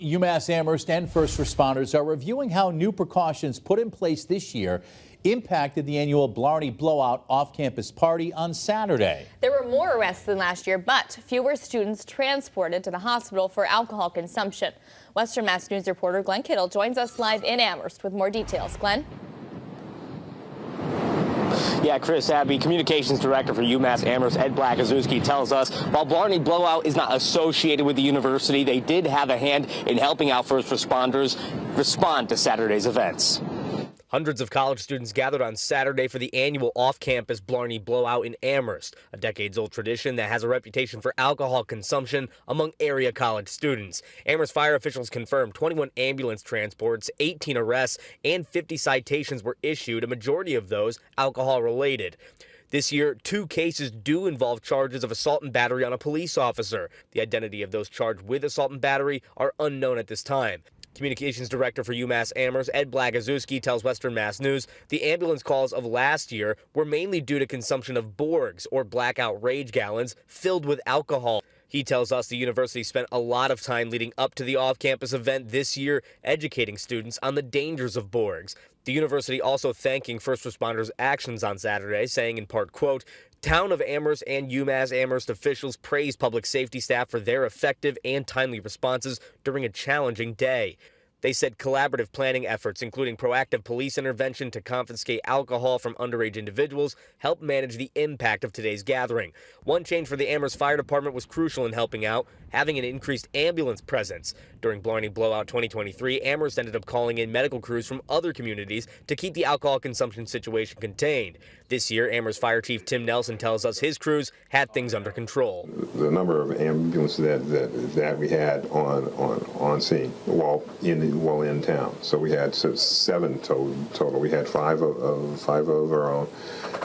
UMass Amherst and first responders are reviewing how new precautions put in place this year impacted the annual Blarney Blowout off-campus party on Saturday. There were more arrests than last year, but fewer students transported to the hospital for alcohol consumption. Western Mass News reporter Glenn Kittle joins us live in Amherst with more details. Glenn? Yeah, Chris, Abby, Communications Director for UMass Amherst, Ed Blakazuski, tells us while Blarney Blowout is not associated with the university, they did have a hand in helping out first responders respond to Saturday's events. Hundreds of college students gathered on Saturday for the annual off-campus Blarney Blowout in Amherst, a decades-old tradition that has a reputation for alcohol consumption among area college students. Amherst fire officials confirmed 21 ambulance transports, 18 arrests, and 50 citations were issued, a majority of those alcohol-related. This year, 2 cases do involve charges of assault and battery on a police officer. The identity of those charged with assault and battery are unknown at this time. Communications Director for UMass Amherst, Ed Blakazuski, tells Western Mass News the ambulance calls of last year were mainly due to consumption of Borgs, or blackout rage gallons, filled with alcohol. He tells us the university spent a lot of time leading up to the off-campus event this year, educating students on the dangers of Borgs. The university also thanking first responders' actions on Saturday, saying in part, quote, "Town of Amherst and UMass Amherst officials praise public safety staff for their effective and timely responses during a challenging day." They said collaborative planning efforts, including proactive police intervention to confiscate alcohol from underage individuals, helped manage the impact of today's gathering. One change for the Amherst Fire Department was crucial in helping out, having an increased ambulance presence. During Blarney Blowout 2023, Amherst ended up calling in medical crews from other communities to keep the alcohol consumption situation contained. This year, Amherst Fire Chief Tim Nelson tells us his crews had things under control. The number of ambulances that we had on scene while in town. So we had 7 total. We had 5 of our own,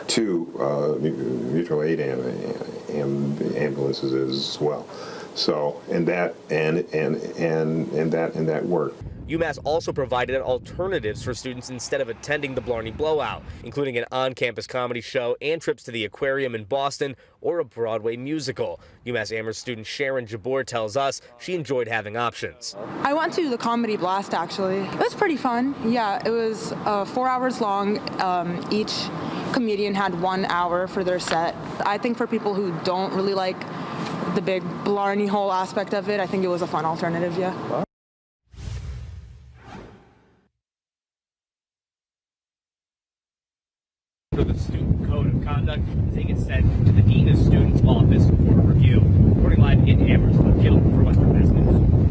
2 mutual aid ambulances as well. So and that worked. UMass also provided alternatives for students instead of attending the Blarney Blowout, including an on-campus comedy show and trips to the aquarium in Boston or a Broadway musical. UMass Amherst student Sharon Jabor tells us she enjoyed having options. I went to the Comedy Blast, actually. It was pretty fun. Yeah, it was 4 hours long. Each comedian had 1 hour for their set. I think for people who don't really like the big Blarney whole aspect of it, I think it was a fun alternative, yeah. For the student code of conduct, saying it's sent to the Dean of Students Office for review. Reporting live in Amherst, Kittle for Western Mass News.